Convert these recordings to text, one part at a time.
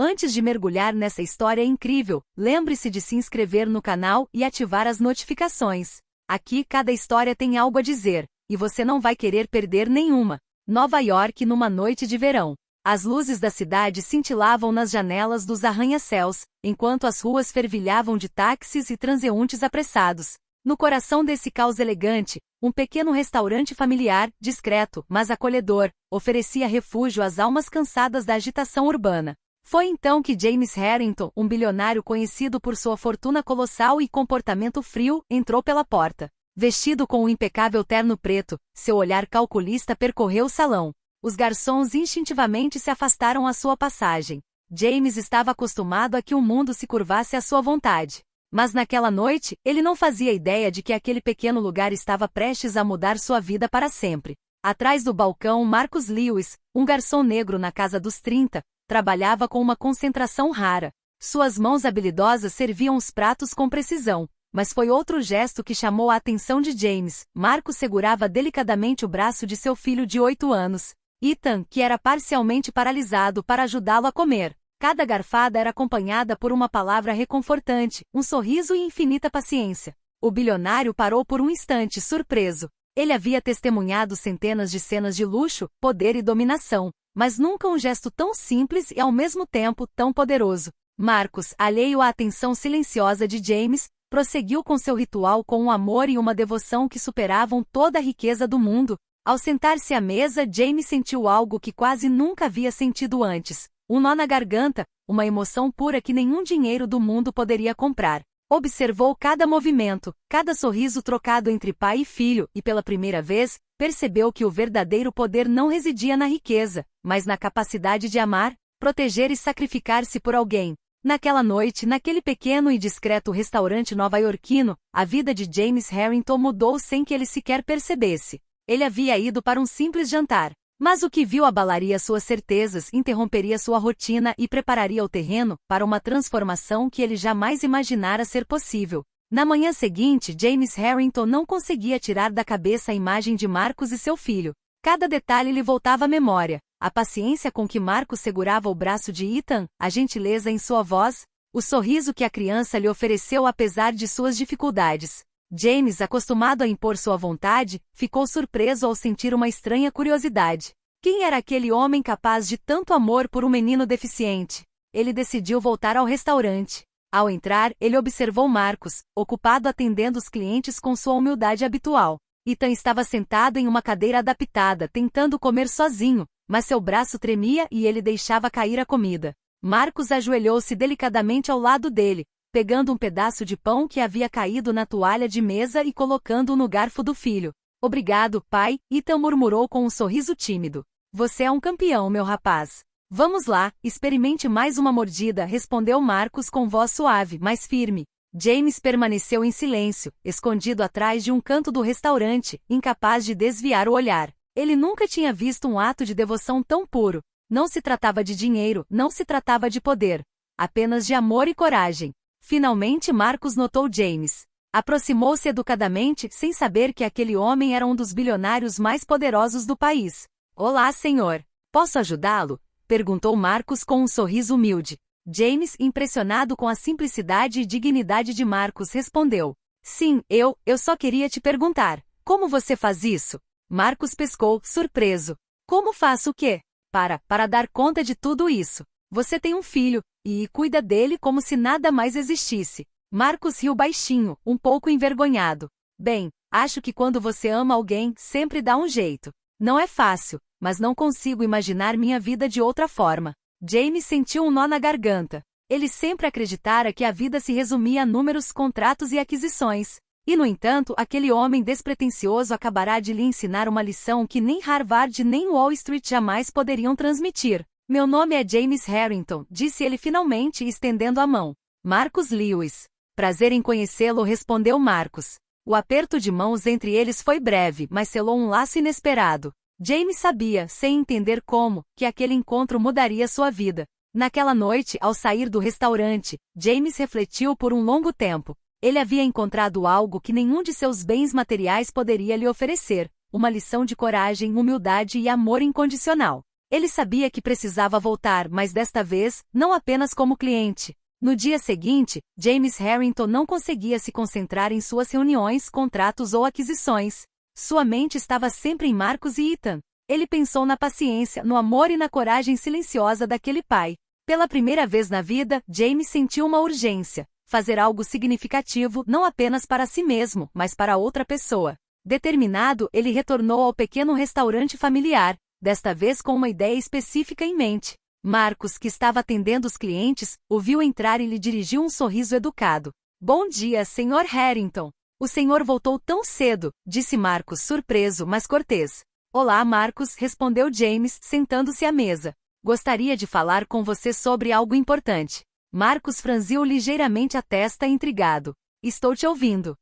Antes de mergulhar nessa história incrível, lembre-se de se inscrever no canal e ativar as notificações. Aqui cada história tem algo a dizer, e você não vai querer perder nenhuma. Nova York numa noite de verão. As luzes da cidade cintilavam nas janelas dos arranha-céus, enquanto as ruas fervilhavam de táxis e transeuntes apressados. No coração desse caos elegante, um pequeno restaurante familiar, discreto, mas acolhedor, oferecia refúgio às almas cansadas da agitação urbana. Foi então que James Harrington, um bilionário conhecido por sua fortuna colossal e comportamento frio, entrou pela porta. Vestido com um impecável terno preto, seu olhar calculista percorreu o salão. Os garçons instintivamente se afastaram à sua passagem. James estava acostumado a que o mundo se curvasse à sua vontade. Mas naquela noite, ele não fazia ideia de que aquele pequeno lugar estava prestes a mudar sua vida para sempre. Atrás do balcão, Marcus Lewis, um garçom negro na casa dos 30, trabalhava com uma concentração rara. Suas mãos habilidosas serviam os pratos com precisão, mas foi outro gesto que chamou a atenção de James. Marcus segurava delicadamente o braço de seu filho de 8 anos, Ethan, que era parcialmente paralisado, para ajudá-lo a comer. Cada garfada era acompanhada por uma palavra reconfortante, um sorriso e infinita paciência. O bilionário parou por um instante, surpreso. Ele havia testemunhado centenas de cenas de luxo, poder e dominação, mas nunca um gesto tão simples e ao mesmo tempo tão poderoso. Marcus, alheio à atenção silenciosa de James, prosseguiu com seu ritual com um amor e uma devoção que superavam toda a riqueza do mundo. Ao sentar-se à mesa, James sentiu algo que quase nunca havia sentido antes. Um nó na garganta, uma emoção pura que nenhum dinheiro do mundo poderia comprar. Observou cada movimento, cada sorriso trocado entre pai e filho, e pela primeira vez, percebeu que o verdadeiro poder não residia na riqueza, mas na capacidade de amar, proteger e sacrificar-se por alguém. Naquela noite, naquele pequeno e discreto restaurante nova-iorquino, a vida de James Harrington mudou sem que ele sequer percebesse. Ele havia ido para um simples jantar. Mas o que viu abalaria suas certezas, interromperia sua rotina e prepararia o terreno para uma transformação que ele jamais imaginara ser possível. Na manhã seguinte, James Harrington não conseguia tirar da cabeça a imagem de Marcus e seu filho. Cada detalhe lhe voltava à memória. A paciência com que Marcus segurava o braço de Ethan, a gentileza em sua voz, o sorriso que a criança lhe ofereceu apesar de suas dificuldades. James, acostumado a impor sua vontade, ficou surpreso ao sentir uma estranha curiosidade. Quem era aquele homem capaz de tanto amor por um menino deficiente? Ele decidiu voltar ao restaurante. Ao entrar, ele observou Marcus, ocupado atendendo os clientes com sua humildade habitual. Ethan estava sentado em uma cadeira adaptada, tentando comer sozinho, mas seu braço tremia e ele deixava cair a comida. Marcus ajoelhou-se delicadamente ao lado dele, pegando um pedaço de pão que havia caído na toalha de mesa e colocando-o no garfo do filho. Obrigado, pai, Ethan murmurou com um sorriso tímido. Você é um campeão, meu rapaz. Vamos lá, experimente mais uma mordida, respondeu Marcus com voz suave, mas firme. James permaneceu em silêncio, escondido atrás de um canto do restaurante, incapaz de desviar o olhar. Ele nunca tinha visto um ato de devoção tão puro. Não se tratava de dinheiro, não se tratava de poder. Apenas de amor e coragem. Finalmente Marcus notou James. Aproximou-se educadamente, sem saber que aquele homem era um dos bilionários mais poderosos do país. Olá, senhor. Posso ajudá-lo? Perguntou Marcus com um sorriso humilde. James, impressionado com a simplicidade e dignidade de Marcus, respondeu. Sim, eu só queria te perguntar. Como você faz isso? Marcus pescou, surpreso. Como faço o quê? Para dar conta de tudo isso. Você tem um filho, e cuida dele como se nada mais existisse. Marcus riu baixinho, um pouco envergonhado. Bem, acho que quando você ama alguém, sempre dá um jeito. Não é fácil, mas não consigo imaginar minha vida de outra forma. James sentiu um nó na garganta. Ele sempre acreditara que a vida se resumia a números, contratos e aquisições. E, no entanto, aquele homem despretensioso acabará de lhe ensinar uma lição que nem Harvard nem Wall Street jamais poderiam transmitir. Meu nome é James Harrington, disse ele finalmente, estendendo a mão. Marcus Lewis. Prazer em conhecê-lo, respondeu Marcus. O aperto de mãos entre eles foi breve, mas selou um laço inesperado. James sabia, sem entender como, que aquele encontro mudaria sua vida. Naquela noite, ao sair do restaurante, James refletiu por um longo tempo. Ele havia encontrado algo que nenhum de seus bens materiais poderia lhe oferecer, uma lição de coragem, humildade e amor incondicional. Ele sabia que precisava voltar, mas desta vez, não apenas como cliente. No dia seguinte, James Harrington não conseguia se concentrar em suas reuniões, contratos ou aquisições. Sua mente estava sempre em Marcus e Ethan. Ele pensou na paciência, no amor e na coragem silenciosa daquele pai. Pela primeira vez na vida, James sentiu uma urgência. Fazer algo significativo não apenas para si mesmo, mas para outra pessoa. Determinado, ele retornou ao pequeno restaurante familiar, desta vez com uma ideia específica em mente. Marcus, que estava atendendo os clientes, o viu entrar e lhe dirigiu um sorriso educado. Bom dia, Sr. Harrington. O senhor voltou tão cedo, disse Marcus, surpreso, mas cortês. Olá, Marcus, respondeu James, sentando-se à mesa. Gostaria de falar com você sobre algo importante. Marcus franziu ligeiramente a testa, intrigado. Estou te ouvindo.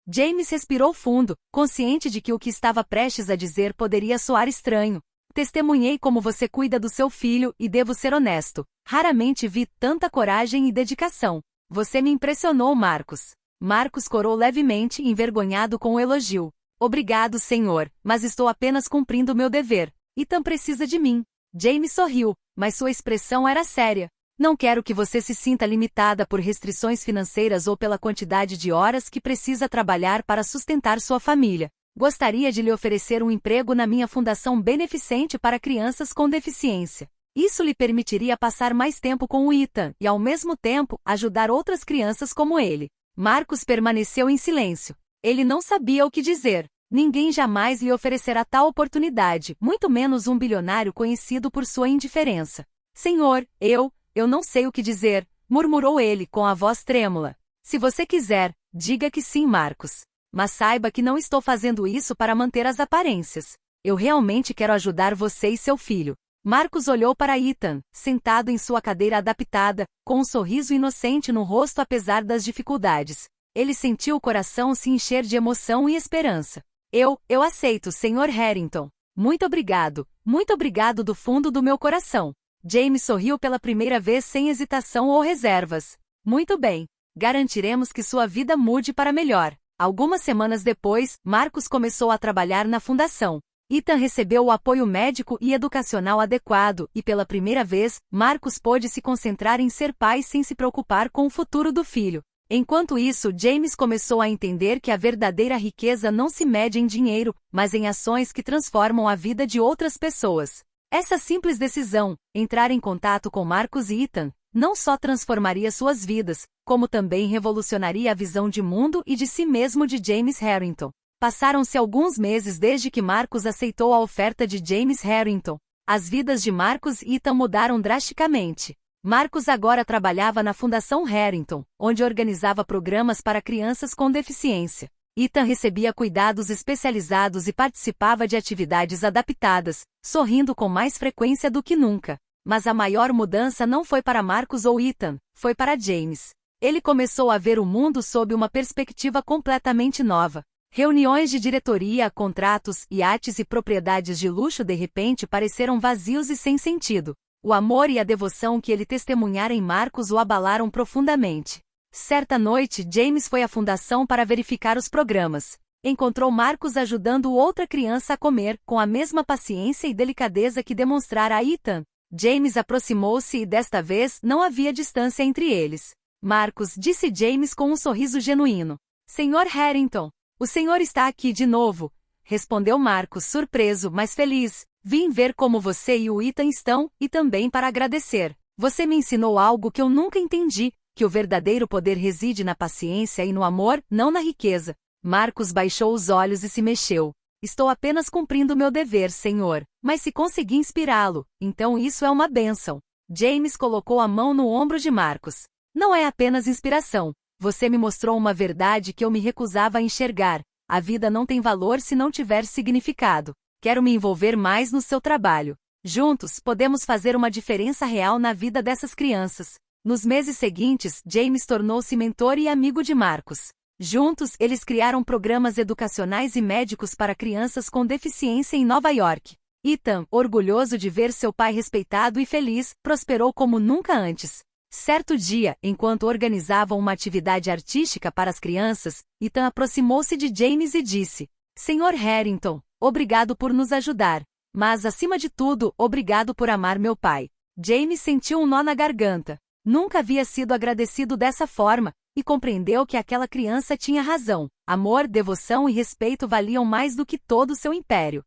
James respirou fundo, consciente de que o que estava prestes a dizer poderia soar estranho. Testemunhei como você cuida do seu filho e devo ser honesto. Raramente vi tanta coragem e dedicação. Você me impressionou, Marcus. Marcus corou levemente, envergonhado com o elogio. Obrigado, senhor, mas estou apenas cumprindo meu dever. Ethan precisa de mim. James sorriu, mas sua expressão era séria. Não quero que você se sinta limitada por restrições financeiras ou pela quantidade de horas que precisa trabalhar para sustentar sua família. Gostaria de lhe oferecer um emprego na minha fundação beneficente para crianças com deficiência. Isso lhe permitiria passar mais tempo com o Ethan e, ao mesmo tempo, ajudar outras crianças como ele. Marcus permaneceu em silêncio. Ele não sabia o que dizer. Ninguém jamais lhe oferecerá tal oportunidade, muito menos um bilionário conhecido por sua indiferença. Senhor, eu não sei o que dizer, murmurou ele com a voz trêmula. Se você quiser, diga que sim, Marcus. Mas saiba que não estou fazendo isso para manter as aparências. Eu realmente quero ajudar você e seu filho. Marcus olhou para Ethan, sentado em sua cadeira adaptada, com um sorriso inocente no rosto apesar das dificuldades. Ele sentiu o coração se encher de emoção e esperança. Eu aceito, Sr. Harrington. Muito obrigado do fundo do meu coração. James sorriu pela primeira vez sem hesitação ou reservas. Muito bem. Garantiremos que sua vida mude para melhor. Algumas semanas depois, Marcus começou a trabalhar na fundação. Ethan recebeu o apoio médico e educacional adequado e, pela primeira vez, Marcus pôde se concentrar em ser pai sem se preocupar com o futuro do filho. Enquanto isso, James começou a entender que a verdadeira riqueza não se mede em dinheiro, mas em ações que transformam a vida de outras pessoas. Essa simples decisão, entrar em contato com Marcus e Ethan, não só transformaria suas vidas, como também revolucionaria a visão de mundo e de si mesmo de James Harrington. Passaram-se alguns meses desde que Marcus aceitou a oferta de James Harrington. As vidas de Marcus e Ethan mudaram drasticamente. Marcus agora trabalhava na Fundação Harrington, onde organizava programas para crianças com deficiência. Ethan recebia cuidados especializados e participava de atividades adaptadas, sorrindo com mais frequência do que nunca. Mas a maior mudança não foi para Marcus ou Ethan, foi para James. Ele começou a ver o mundo sob uma perspectiva completamente nova. Reuniões de diretoria, contratos, iates e propriedades de luxo de repente pareceram vazios e sem sentido. O amor e a devoção que ele testemunhara em Marcus o abalaram profundamente. Certa noite, James foi à fundação para verificar os programas. Encontrou Marcus ajudando outra criança a comer, com a mesma paciência e delicadeza que demonstrara a Ethan. James aproximou-se e desta vez não havia distância entre eles. Marcus, disse James com um sorriso genuíno. Sr. Harrington, o senhor está aqui de novo, respondeu Marcus, surpreso, mas feliz. Vim ver como você e o Ethan estão, e também para agradecer. Você me ensinou algo que eu nunca entendi, que o verdadeiro poder reside na paciência e no amor, não na riqueza. Marcus baixou os olhos e se mexeu. Estou apenas cumprindo meu dever, senhor. Mas se conseguir inspirá-lo, então isso é uma bênção. James colocou a mão no ombro de Marcus. Não é apenas inspiração. Você me mostrou uma verdade que eu me recusava a enxergar. A vida não tem valor se não tiver significado. Quero me envolver mais no seu trabalho. Juntos, podemos fazer uma diferença real na vida dessas crianças. Nos meses seguintes, James tornou-se mentor e amigo de Marcus. Juntos, eles criaram programas educacionais e médicos para crianças com deficiência em Nova York. Ethan, orgulhoso de ver seu pai respeitado e feliz, prosperou como nunca antes. Certo dia, enquanto organizavam uma atividade artística para as crianças, Ethan aproximou-se de James e disse: Sr. Harrington, obrigado por nos ajudar. Mas, acima de tudo, obrigado por amar meu pai. James sentiu um nó na garganta. Nunca havia sido agradecido dessa forma, e compreendeu que aquela criança tinha razão. Amor, devoção e respeito valiam mais do que todo o seu império.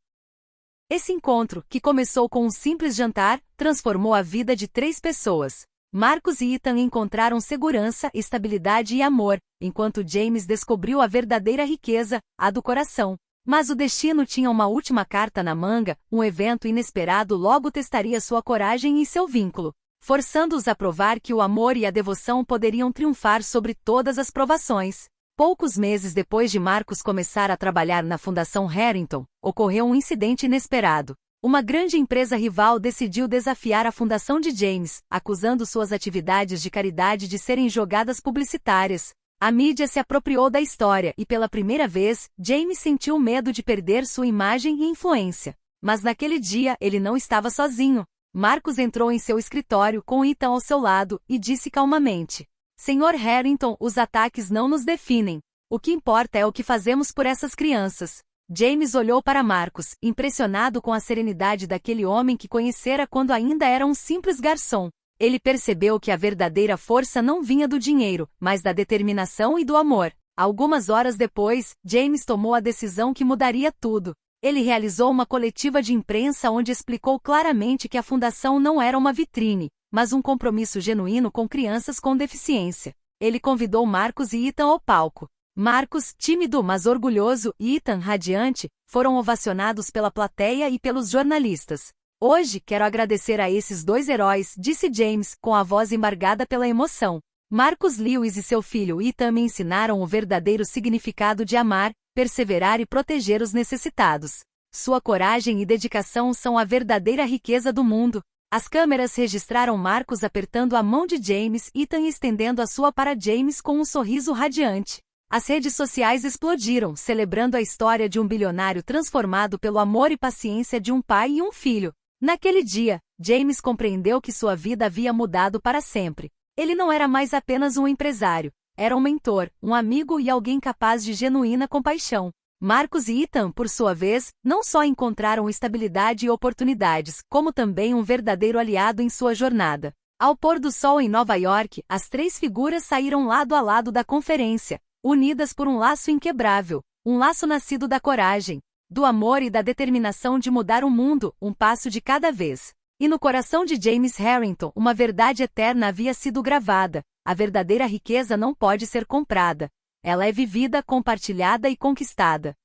Esse encontro, que começou com um simples jantar, transformou a vida de 3 pessoas. Marcus e Ethan encontraram segurança, estabilidade e amor, enquanto James descobriu a verdadeira riqueza, a do coração. Mas o destino tinha uma última carta na manga, um evento inesperado logo testaria sua coragem e seu vínculo, forçando-os a provar que o amor e a devoção poderiam triunfar sobre todas as provações. Poucos meses depois de Marcus começar a trabalhar na Fundação Harrington, ocorreu um incidente inesperado. Uma grande empresa rival decidiu desafiar a fundação de James, acusando suas atividades de caridade de serem jogadas publicitárias. A mídia se apropriou da história e, pela primeira vez, James sentiu medo de perder sua imagem e influência. Mas naquele dia, ele não estava sozinho. Marcus entrou em seu escritório com Ethan ao seu lado e disse calmamente: Senhor Harrington, os ataques não nos definem. O que importa é o que fazemos por essas crianças. James olhou para Marcus, impressionado com a serenidade daquele homem que conhecera quando ainda era um simples garçom. Ele percebeu que a verdadeira força não vinha do dinheiro, mas da determinação e do amor. Algumas horas depois, James tomou a decisão que mudaria tudo. Ele realizou uma coletiva de imprensa onde explicou claramente que a fundação não era uma vitrine, mas um compromisso genuíno com crianças com deficiência. Ele convidou Marcus e Ethan ao palco. Marcus, tímido mas orgulhoso, e Ethan, radiante, foram ovacionados pela plateia e pelos jornalistas. Hoje, quero agradecer a esses 2 heróis, disse James, com a voz embargada pela emoção. Marcus Lewis e seu filho Ethan me ensinaram o verdadeiro significado de amar, perseverar e proteger os necessitados. Sua coragem e dedicação são a verdadeira riqueza do mundo. As câmeras registraram Marcus apertando a mão de James e Ethan estendendo a sua para James com um sorriso radiante. As redes sociais explodiram, celebrando a história de um bilionário transformado pelo amor e paciência de um pai e um filho. Naquele dia, James compreendeu que sua vida havia mudado para sempre. Ele não era mais apenas um empresário, era um mentor, um amigo e alguém capaz de genuína compaixão. Marcus e Ethan, por sua vez, não só encontraram estabilidade e oportunidades, como também um verdadeiro aliado em sua jornada. Ao pôr do sol em Nova York, as 3 figuras saíram lado a lado da conferência, unidas por um laço inquebrável, um laço nascido da coragem, do amor e da determinação de mudar o mundo, um passo de cada vez. E no coração de James Harrington, uma verdade eterna havia sido gravada: a verdadeira riqueza não pode ser comprada. Ela é vivida, compartilhada e conquistada.